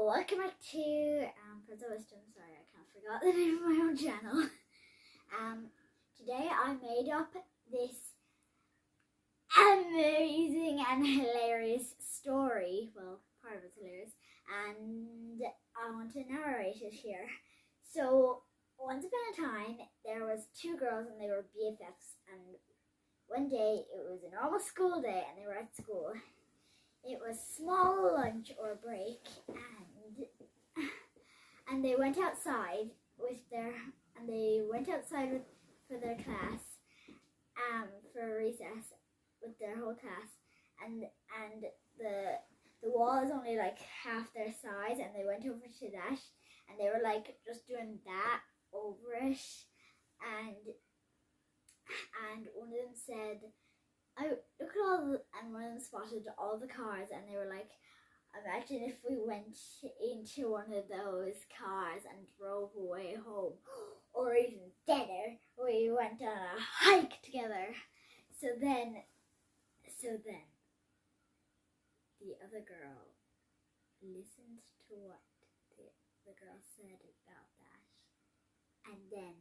welcome back to Pearls of Wisdom. Sorry, I kind of forgot the name of my own channel. Today I made up this amazing and hilarious story. Well, part of it's hilarious, and I want to narrate it here. So, once upon a time, there was two girls and they were BFFs, and one day it was a normal school day and they were at school. It was small lunch or break, and they went outside for their class, for recess with their whole class, and the wall is only like half their size, and they went over to that, and they were like just doing that over it, and one of them said, look at and one of them spotted all the cars, and they were like, imagine if we went into one of those cars and drove away home, or even better, we went on a hike together. So then the other girl listened to what the girl said about that, and then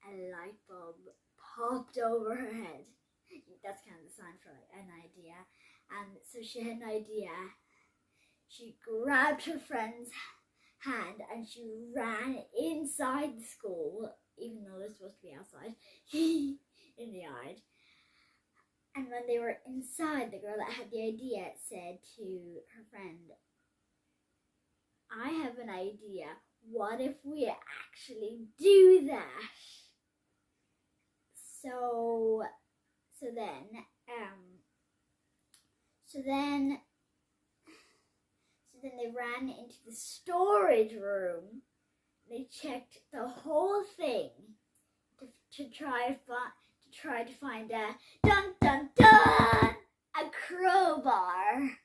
a light bulb popped over her head. That's kind of the sign for like an idea. So she had an idea. She grabbed her friend's hand and she ran inside the school, even though they're supposed to be outside, in the yard. And when they were inside, the girl that had the idea said to her friend, I have an idea. What if we actually do that? So then they ran into the storage room. They checked the whole thing to try to find a dun dun dun a crowbar.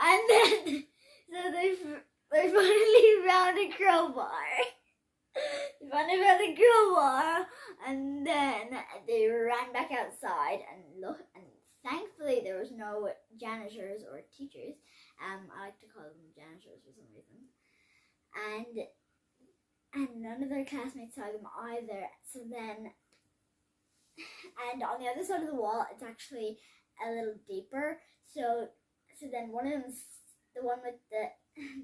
And then they finally found a crowbar. And then they ran back outside and thankfully there was no janitors or teachers. I like to call them janitors for some reason. And none of their classmates saw them either. And on the other side of the wall, it's actually a little deeper. So then one of them, the one with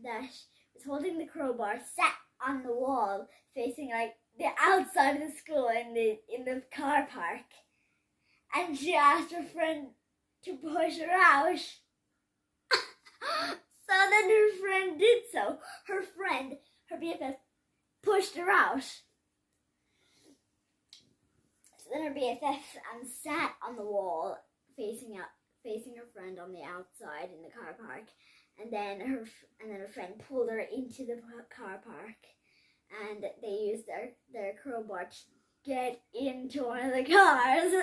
that was holding the crowbar, sat on the wall facing like the outside of the school in the car park, and she asked her friend to push her out. So then her friend did so. Her BFF, pushed her out. So then her BFF sat on the wall facing her friend on the outside in the car park. And then her friend pulled her into the car park, and they used their crowbar to get into one of the cars.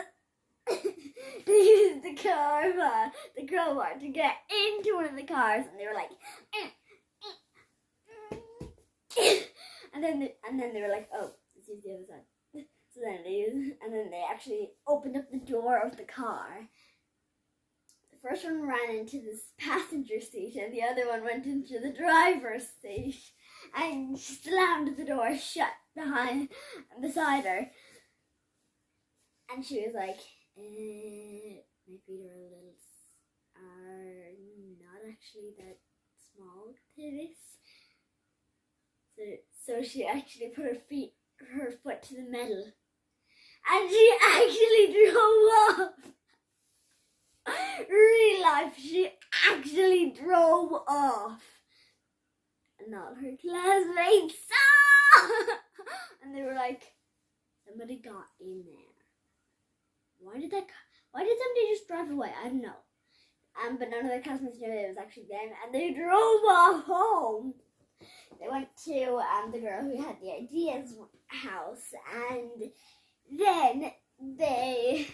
They used the crowbar to get into one of the cars, and they were like, and then they were like, oh, let's use the other side. So then they actually opened up the door of the car. The first one ran into the passenger seat, and the other one went into the driver's seat, and slammed the door shut beside her. And she was like, my feet are not actually that small to this. So she actually put her foot to the metal, and she actually drove off. Real life, she actually drove off, and all her classmates saw. And they were like, somebody got in there. Why did somebody just drive away? I don't know. But none of their classmates knew it was actually them, and they drove off home. They went to the girl who had the idea's house, and then they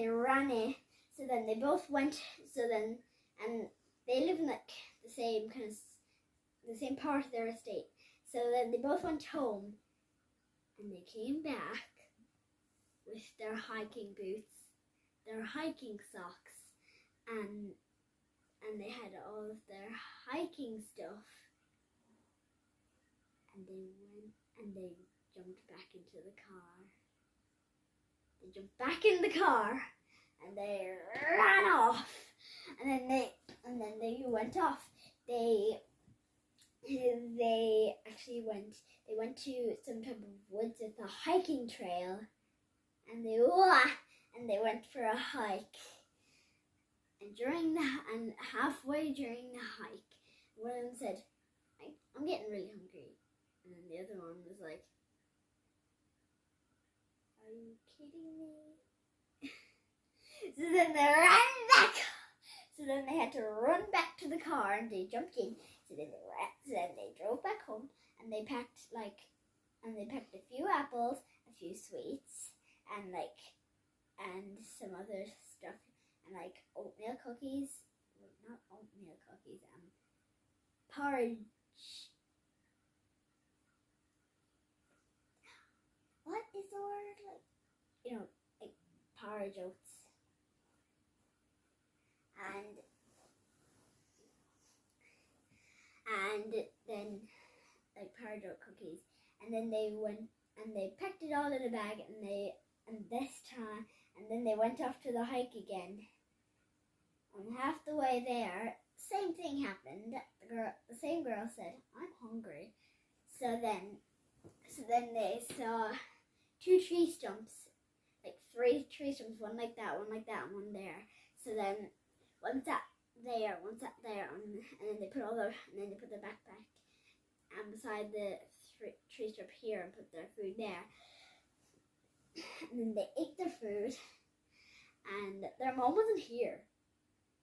ran it. So then they both went. And they live in like the same part of their estate. So then they both went home, and they came back with their hiking boots, their hiking socks, and they had all of their hiking stuff, and they went and they jumped back into the car. They jumped back in the car and they ran off, and then they went off. They actually went to some type of woods with a hiking trail, and they went for a hike. And halfway during the hike, one of them said, "I'm getting really hungry," and then the other one was like, "Are you kidding me?" So then they ran back. So then they had to run back to the car, and they jumped in. So then they drove back home, and they packed a few apples, a few sweets, and some other stuff, and like oatmeal cookies. Not oatmeal cookies. Porridge. What is the word? Like porridge oats. And then like porridge oat cookies. And then they went and they packed it all in a bag, and then they went off to the hike again. And half the way there, same thing happened. The same girl said, "I'm hungry." So then they saw 2 tree stumps, like 3 tree stumps, one like that, and one there. So then one sat there, and then they put the backpack beside the tree stump here and put their food there. And then they ate their food, and their mom wasn't here.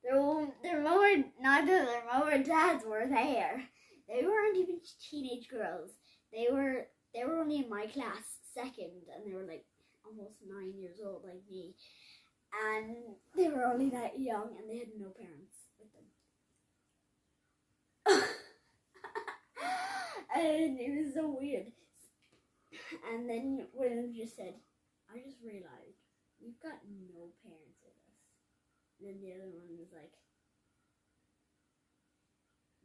Neither their mom or dads were there. They weren't even teenage girls. They were only in my class, second, and they were like almost 9 years old, like me. And they were only that young, and they had no parents with them. And it was so weird. And then one of them just said, "I just realized we've got no parents with us." And then the other one was like,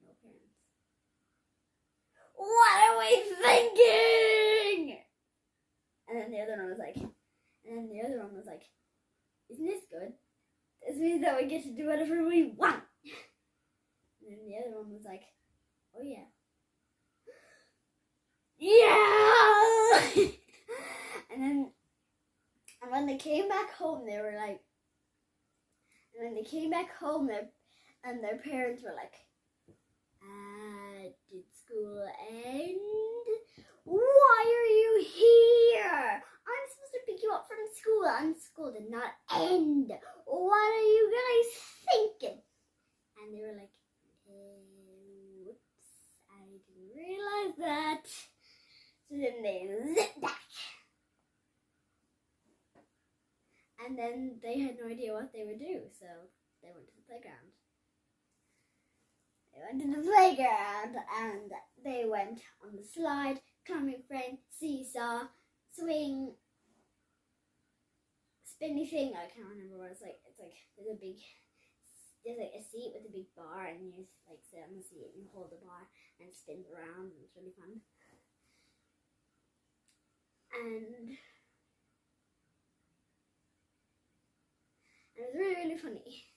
"No parents. What are we thinking?" And then the other one was like, "Isn't this good? This means that we get to do whatever we want." And then the other one was like, "Oh yeah." Yeah! And when they came back home, they were like, and their parents were like, "Did school end? Why are you here? I'm supposed to pick you up from school, and school did not end. What are you guys thinking?" And they were like, "Whoops, I didn't realize that." So then they zipped back. And then they had no idea what they would do, so they went to the playground. And they went on the slide, climbing frame, seesaw, swing, spinny thing. I can't remember what it's like. It's like there's like a seat with a big bar, and you like sit on the seat and you hold the bar and it spins around, and it's really fun. And it was really, really funny.